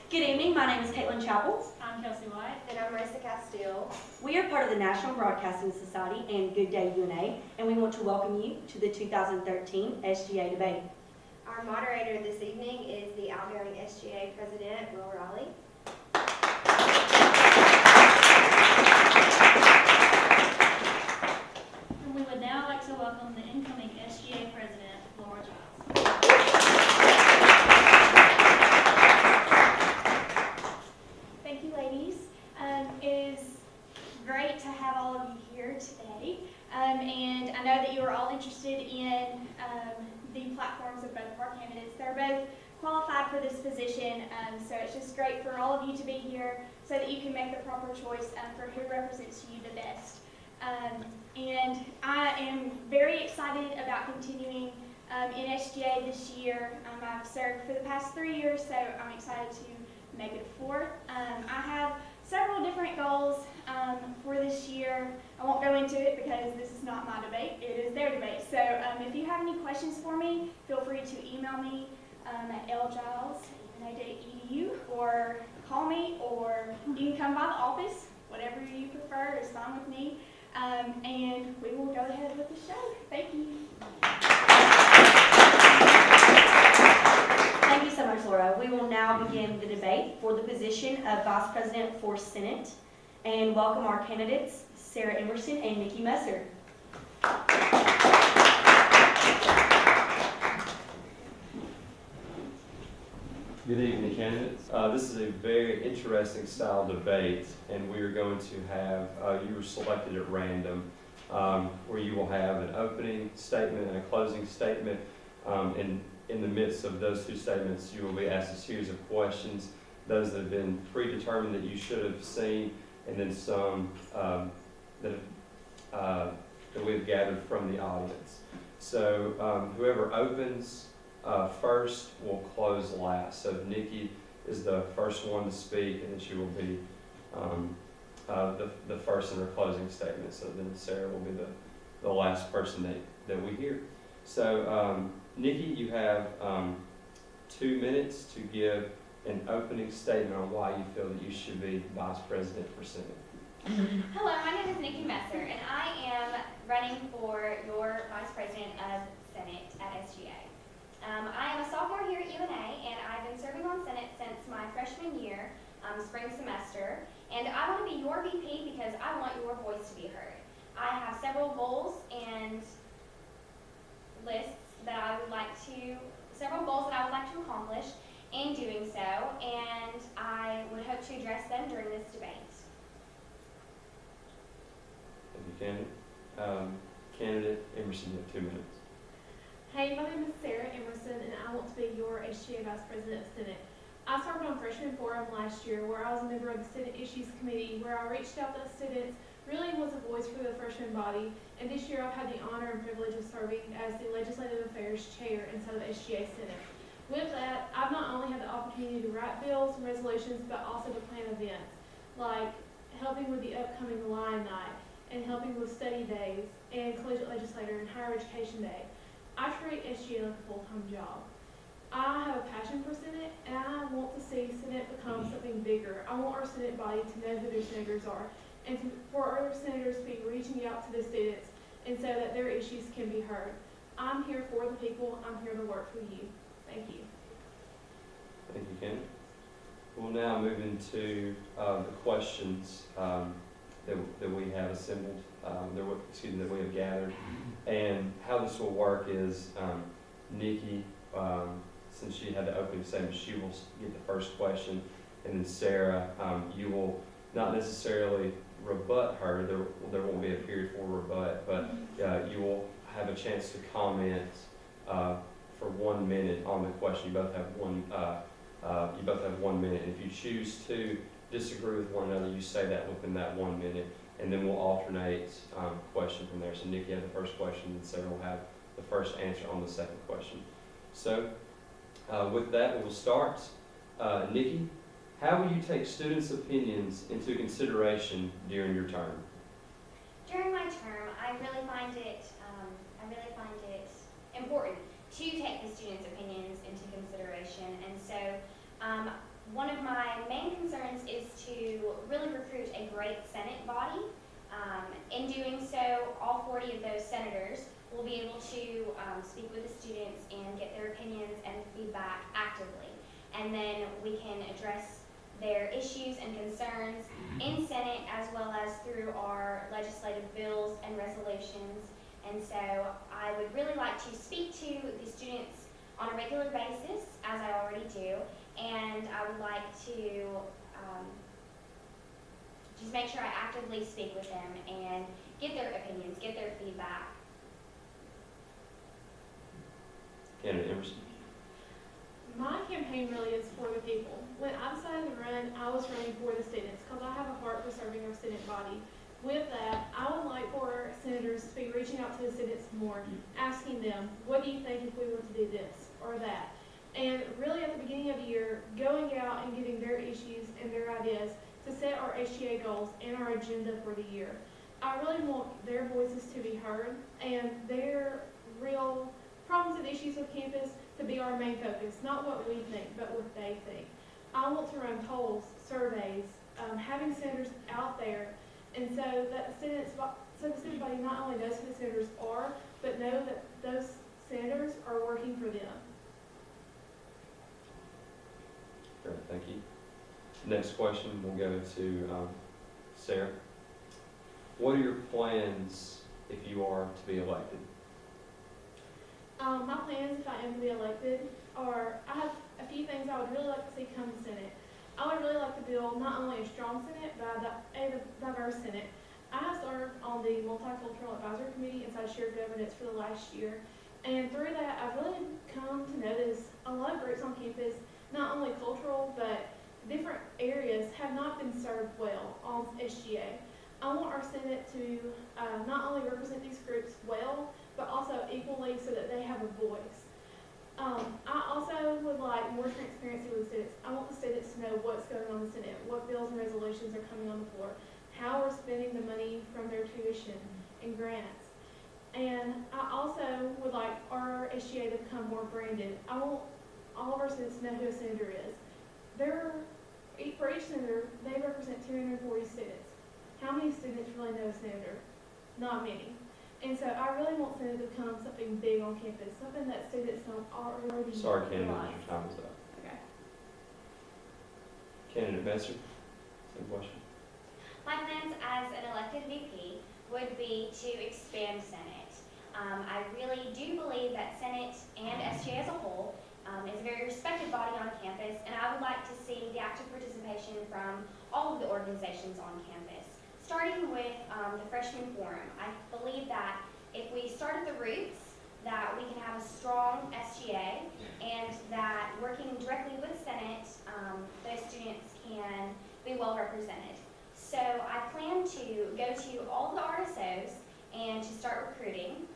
Good evening, my name is Caitlin Chappell. I'm Kelsey White. And I'm Marissa Castile. We are part of the National Broadcasting Society and Good Day UNA, and we want to welcome you to the 2013 SGA debate. Our moderator this evening is the outgoing SGA President, Will Raleigh. And we would now like to welcome the incoming SGA President, Laura Giles. Thank you, ladies. It is great to have all of you here today. And I know that you are all interested in the platforms of both of our candidates. They're both qualified for this position, so it's just great for all of you to be here so that you can make the proper choice for who represents you the best. And I am very excited about continuing in SGA this year. I've served for the past 3 years, so I'm excited to make it a fourth. I have several different goals for this year. I won't go into it because this is not my debate, it is their debate. So if you have any questions for me, feel free to email me at lgiles@una.edu or call me, or you can come by the office. Whatever you prefer is fine with me. And we will go ahead with the show. Thank you. Thank you so much, Laura. We will now begin the debate for the position of Vice President for Senate, and welcome our candidates, Sarah Emerson and Nikki Messer. Good evening, candidates. This is a very interesting style debate, and we are going to have, you were selected at random, where you will have an opening statement and a closing statement. And in the midst of those two statements, you will be asked a series of questions, those that have been predetermined that you should have seen, and then some that we have gathered from the audience. So whoever opens first will close last. So Nikki is the first one to speak, and then she will be the first in her closing statement. So then Sarah will be the last person that we hear. So Nikki, you have 2 minutes to give an opening statement on why you feel that you should be Vice President for Senate. Hello, my name is Nikki Messer, and I am running for your Vice President of Senate at SGA. I am a sophomore here at UNA, and I've been serving on Senate since my freshman year, spring semester, and I want to be your VP because I want your voice to be heard. I have several goals and several goals that I would like to accomplish in doing so, and I would hope to address them during this debate. Thank you, candidate. Candidate Emerson, you have 2 minutes. Hey, my name is Sarah Emerson, and I want to be your SGA Vice President of Senate. I served on Freshman Forum last year, where I was a member of the Senate Issues Committee, where I reached out to students, really was a voice for the freshman body, and this year I've had the honor and privilege of serving as the Legislative Affairs Chair inside of the SGA Senate. With that, I've not only had the opportunity to write bills and resolutions, but also to plan events, like helping with the upcoming Lion Night, and helping with study days, and collegiate legislator and higher education day. I treat SGA like a full-time job. I have a passion for Senate, and I want to see Senate become something bigger. I want our Senate body to know who their senators are, and for other senators to be reaching out to the students, and so that their issues can be heard. I'm here for the people. I'm here to work for you. Thank you. Thank you, Ken. We'll now move into the questions that we have assembled, that we have gathered. And how this will work is Nikki, since she had the opening statement, she will get the first question, and then Sarah, you will not necessarily rebut her. There won't be a period for rebut, but you will have a chance to comment for 1 minute on the question. You both have one. You both have 1 minute. And if you choose to disagree with one another, you say that within that 1 minute, and then we'll alternate question from there. So Nikki had the first question, and Sarah will have the first answer on the second question. So with that, we will start. Nikki, how will you take students' opinions into consideration during your term? During my term, I really find it important to take the students' opinions into consideration, and so one of my main concerns is to really recruit a great Senate body. In doing so, all 40 of those senators will be able to speak with the students and get their opinions and feedback actively. And then we can address their issues and concerns in Senate as well as through our legislative bills and resolutions. And so I would really like to speak to the students on a regular basis, as I already do, and I would like to just make sure I actively speak with them and get their opinions, get their feedback. Candidate Emerson. My campaign really is for the people. When I decided to run, I was running for the students because I have a heart for serving our student body. With that, I would like for senators to be reaching out to the students more, asking them, what do you think if we were to do this or that? And really at the beginning of the year, going out and getting their issues and their ideas to set our SGA goals and our agenda for the year. I really want their voices to be heard and their real problems and issues with campus to be our main focus, not what we think, but what they think. I want to run polls, surveys, having senators out there, and so that the student body not only knows who the senators are, but know that those senators are working for them. Great, thank you. Next question will go to Sarah. What are your plans if you are to be elected? My plans, if I am to be elected, are I have a few things I would really like to see come to Senate. I would really like to build not only a strong Senate, but a diverse Senate. I have served on the Multicultural Advisory Committee inside Shared Governance for the last year, and through that, I've really come to notice a lot of groups on campus, not only cultural, but different areas have not been served well on SGA. I want our Senate to not only represent these groups well, but also equally so that they have a voice. I also would like more transparency with the students. I want the students to know what's going on in the Senate, what bills and resolutions are coming on the floor, how we're spending the money from their tuition and grants. And I also would like our SGA to become more branded. I want all of our students to know who a senator is. For each senator, they represent 240 students. How many students really know a senator? Not many. And so I really want Senate to become something big on campus, something that students don't already Sorry, candidate, realize. your time is up. Okay. Candidate Messer, same question. My plans as an elected VP would be to expand Senate. I really do believe that Senate and SGA as a whole is a very respected body on campus, and I would like to see the active participation from all of the organizations on campus. Starting with the freshman forum, I believe that if we start at the roots, that we can have a strong SGA, and that working directly with Senate, those students can be well represented. So I plan to go to all the RSOs and to start recruiting,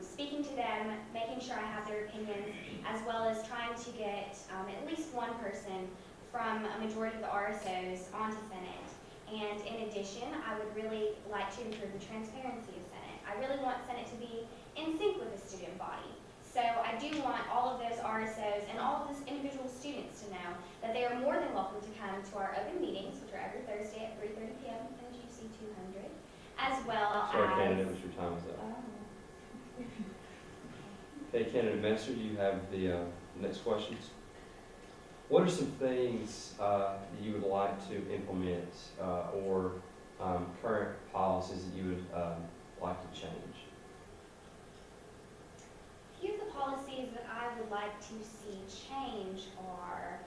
speaking to them, making sure I have their opinions, as well as trying to get at least one person from a majority of the RSOs onto Senate. And in addition, I would really like to improve the transparency of Senate. I really want Senate to be in sync with the student body. So I do want all of those RSOs and all of those individual students to know that they are more than welcome to come to our open meetings, which are every Thursday at 3:30 p.m. in GC 200, as well Sorry, as... candidate, but your time is up. Okay, candidate Messer, you have the next questions. What are some things that you would like to implement or current policies that you would like to change? A few of the policies that I would like to see change are,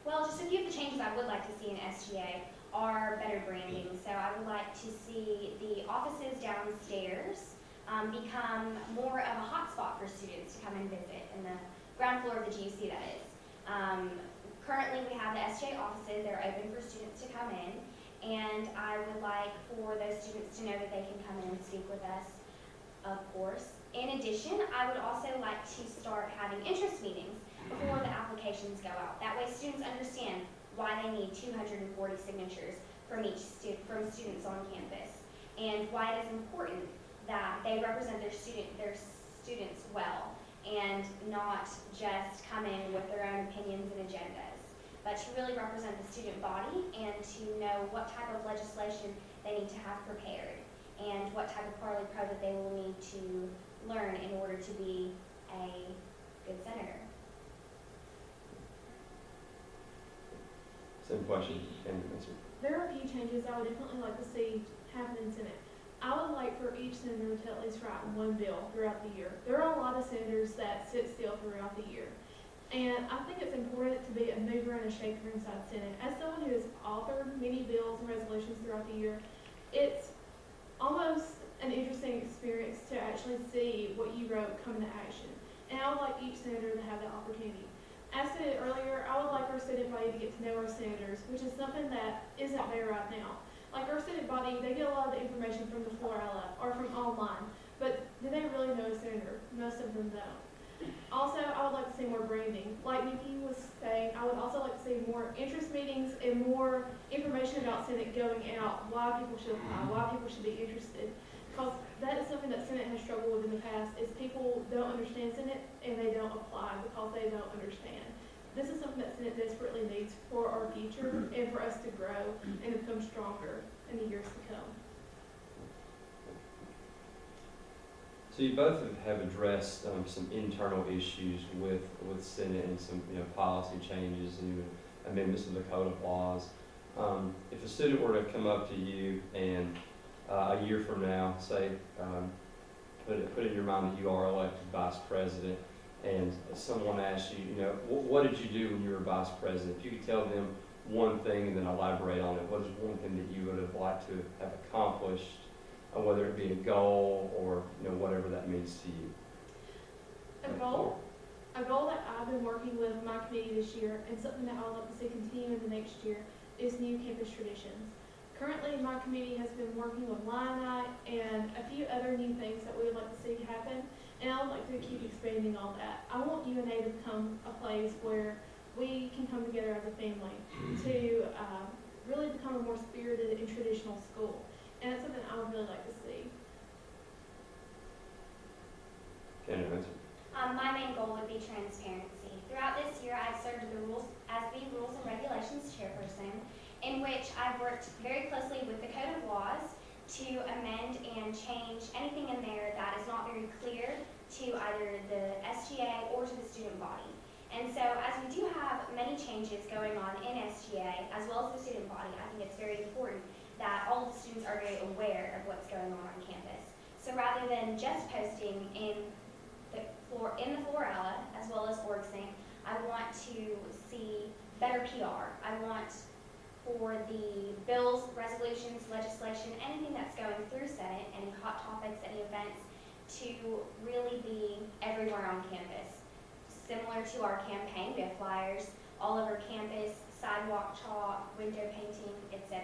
well, just a few of the changes I would like to see in SGA are better branding. So I would like to see the offices downstairs become more of a hotspot for students to come and visit, in the ground floor of the GUC, that is. Currently, we have the SGA offices. They're open for students to come in, and I would like for those students to know that they can come in and speak with us, of course. In addition, I would also like to start having interest meetings before the applications go out. That way, students understand why they need 240 signatures from students on campus, and why it is important that they represent their students well. and not just come in with their own opinions and agendas, but to really represent the student body and to know what type of legislation they need to have prepared and what type of parley pro that they will need to learn in order to be a good senator. Same question, candidate Messer. There are a few changes I would definitely like to see happen in Senate. I would like for each senator to at least write one bill throughout the year. There are a lot of senators that sit still throughout the year. And I think it's important to be a mover and a shaker inside Senate. As someone who has authored many bills and resolutions throughout the year, it's almost an interesting experience to actually see what you wrote come into action. And I would like each senator to have that opportunity. As stated earlier, I would like our Senate body to get to know our senators, which is something that isn't there right now. Like our Senate body, they get a lot of the information from the florella or from online, but do they really know a senator? Most of them don't. Also, I would like to see more branding. Like Nikki was saying, I would also like to see more interest meetings and more information about Senate going out, why people should apply, why people should be interested. Because that is something that Senate has struggled with in the past, is people don't understand Senate and they don't apply because they don't understand. This is something that Senate desperately needs for our future and for us to grow and become stronger in the years to come. So you both have addressed some internal issues with Senate and some policy changes and even amendments to the code of laws. If a student were to come up to you and a year from now, say, put in your mind that you are elected vice president, and someone asks you, what did you do when you were vice president? If you could tell them one thing and then elaborate on it, what is one thing that you would have liked to have accomplished, whether it be a goal or whatever that means to you? A goal that I've been working with my committee this year, and something that I would like to see continue in the next year, is new campus traditions. Currently, my committee has been working with Lion Night and a few other new things that we would like to see happen, and I would like to keep expanding on that. I want UNA to become a place where we can come together as a family to really become a more spirited and traditional school, and that's something I would really like to see. Candidate Messer. My main goal would be transparency. Throughout this year, I've served as the Rules and Regulations Chairperson, in which I've worked very closely with the Code of Laws to amend and change anything in there that is not very clear to either the SGA or to the student body. And so as we do have many changes going on in SGA as well as the student body, I think it's very important that all of the students are very aware of what's going on campus. So rather than just posting in the florella as well as OrgSync, I want to see better PR. I want for the bills, resolutions, legislation, anything that's going through Senate, any hot topics, any events, to really be everywhere on campus. Similar to our campaign, we have flyers all over campus, sidewalk chalk, window painting, etc.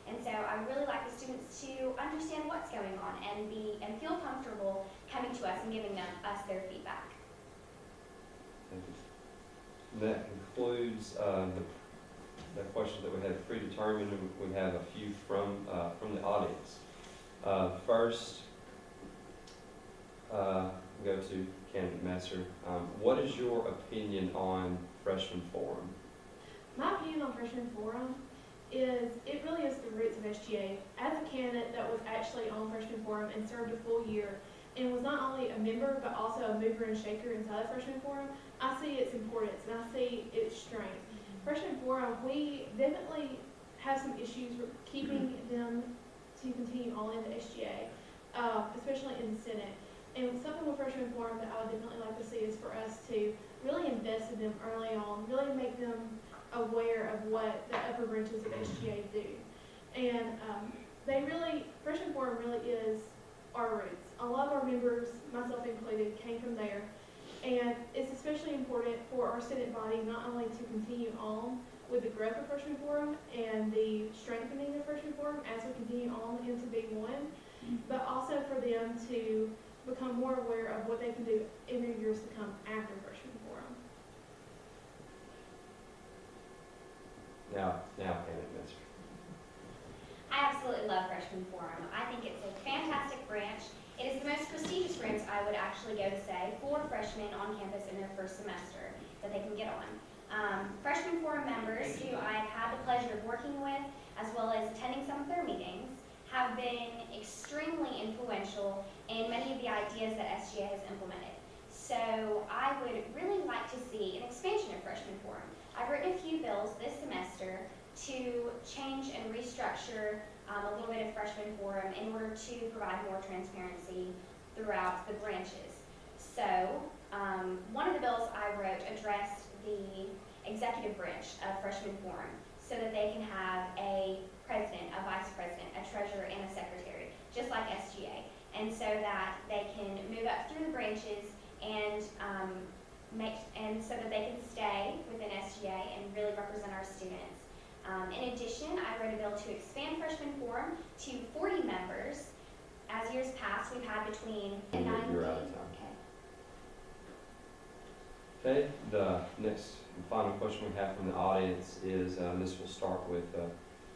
And so I really like the students to understand what's going on and feel comfortable coming to us and giving us their feedback. Thank you. That concludes the questions that we had predetermined. We have a few from the audience. First, go to candidate Messer. What is your opinion on Freshman Forum? My opinion on Freshman Forum is it really is the roots of SGA. As a candidate that was actually on Freshman Forum and served a full year and was not only a member but also a mover and shaker inside of Freshman Forum, I see its importance and I see its strength. Freshman Forum, we definitely have some issues with keeping them to continue on in the SGA, especially in the Senate. And something with Freshman Forum that I would definitely like to see is for us to really invest in them early on, really make them aware of what the upper branches of SGA do. And Freshman Forum really is our roots. A lot of our members, myself included, came from there. And it's especially important for our Senate body not only to continue on with the growth of Freshman Forum and the strengthening of Freshman Forum as we continue on into Big One, but also for them to become more aware of what they can do in the years to come after Freshman Forum. Now, candidate Messer. I absolutely love Freshman Forum. I think it's a fantastic branch. It is the most prestigious branch, I would actually go to say, for freshmen on campus in their first semester that they can get on. Freshman Forum members who I've had the pleasure of working with, as well as attending some of their meetings, have been extremely influential in many of the ideas that SGA has implemented. So I would really like to see an expansion of Freshman Forum. I've written a few bills this semester to change and restructure a little bit of Freshman Forum in order to provide more transparency throughout the branches. So one of the bills I wrote addressed the executive branch of Freshman Forum so that they can have a president, a vice president, a treasurer, and a secretary, just like SGA. And so that they can move up through the branches and so that they can stay within SGA and really represent our students. In addition, I wrote a bill to expand Freshman Forum to 40 members. As years past, we've had between 90. You're out of time. Okay, the next and final question we have from the audience is, this will start with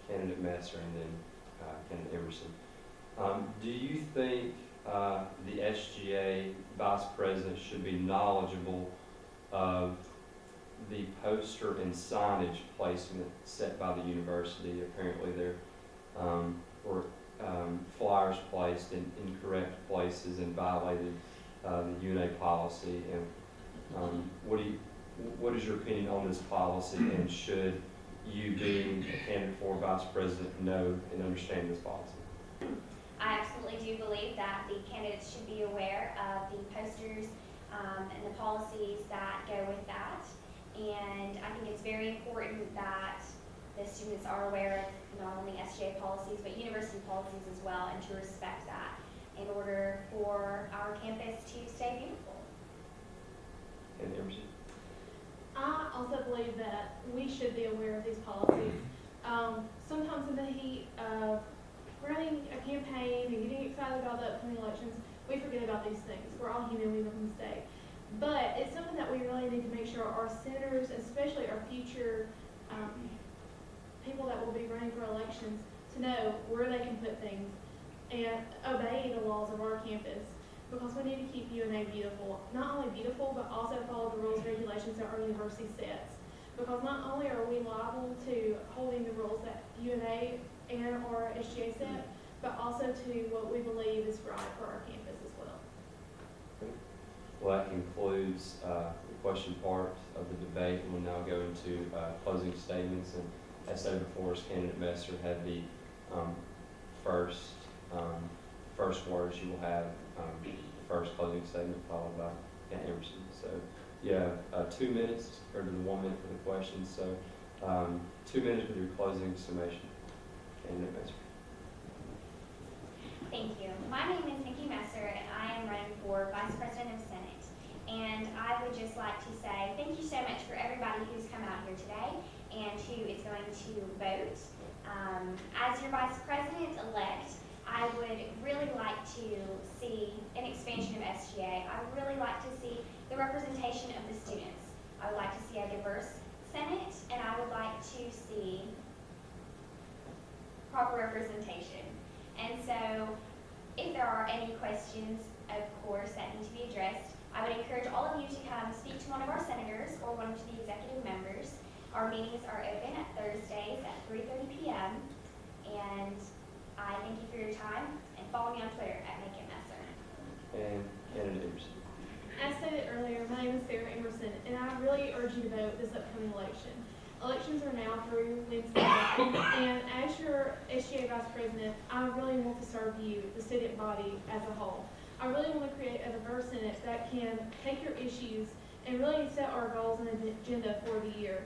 candidate Messer and then candidate Emerson. Do you think the SGA vice president should be knowledgeable of the poster and signage placement set by the university? Apparently there were flyers placed in incorrect places and violated the UNA policy. And what is your opinion on this policy, and should you, being a candidate for vice president, know and understand this policy? I absolutely do believe that the candidates should be aware of the posters and the policies that go with that. And I think it's very important that the students are aware of not only SGA policies, but university policies as well, and to respect that in order for our campus to stay beautiful. And Emerson? I also believe that we should be aware of these policies. Sometimes in the heat of running a campaign and getting excited about the upcoming elections, we forget about these things. We're all human, we make a mistake. But it's something that we really need to make sure our senators, especially our future people that will be running for elections, to know where they can put things and obey the laws of our campus. Because we need to keep UNA beautiful. Not only beautiful, but also follow the rules and regulations that our university sets. Because not only are we liable to holding the rules that UNA and our SGA set, but also to what we believe is right for our campus as well. Well, that concludes the question part of the debate, and we'll now go into closing statements. And as stated before, us, candidate Messer had the first words. You will have the first closing statement followed by Emerson. So you have 2 minutes, or to the 1 minute for the questions. So 2 minutes with your closing summation. Candidate Messer. Thank you. My name is Nikki Messer, and I am running for Vice President of Senate. And I would just like to say thank you so much for everybody who's come out here today and who is going to vote. As your Vice President-elect, I would really like to see an expansion of SGA. I would really like to see the representation of the students. I would like to see a diverse Senate, and I would like to see proper representation. And so, if there are any questions, of course, that need to be addressed, I would encourage all of you to come speak to one of our senators or one of the executive members. Our meetings are open at Thursdays at 3:30 p.m. And I thank you for your time, and follow me on Twitter at @MakeItMesser. And candidate Emerson. As stated earlier, my name is Sarah Emerson, and I really urge you to vote this upcoming election. Elections are now through Wednesday, and as your SGA Vice President, I really want to serve you, the student body as a whole. I really want to create a diverse Senate that can take your issues and really set our goals and agenda for the year.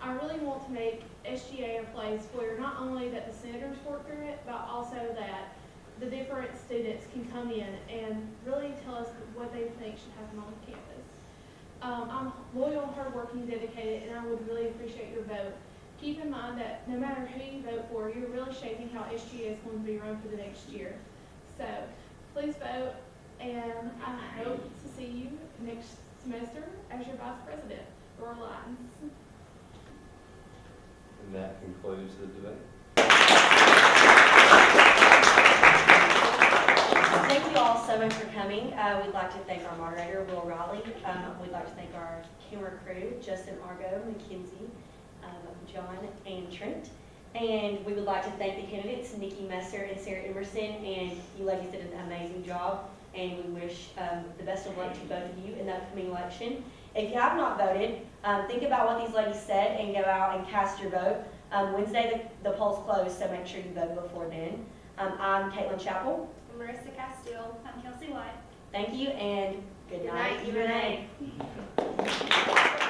I really want to make SGA a place where not only that the senators work through it, but also that the different students can come in and really tell us what they think should happen on campus. I'm loyal, hardworking, dedicated, and I would really appreciate your vote. Keep in mind that no matter who you vote for, you're really shaping how SGA is going to be run for the next year. So please vote, and I hope to see you next semester as your Vice President. Roar Lions. And that concludes the debate. we'd like to thank our moderator, Will Riley. We'd like to thank our camera crew, Justin Argo, Mackenzie, John, and Trent. And we would like to thank the candidates, Nikki Messer and Sarah Emerson, and you ladies did an amazing job. And we wish the best of luck to both of you in the upcoming election. If you have not voted, think about what these ladies said and go out and cast your vote. Wednesday, the polls close, so make sure you vote before then. I'm Caitlin Chappell. Marissa Castile. I'm Kelsey White. Thank you, and good Good night, night, UNA.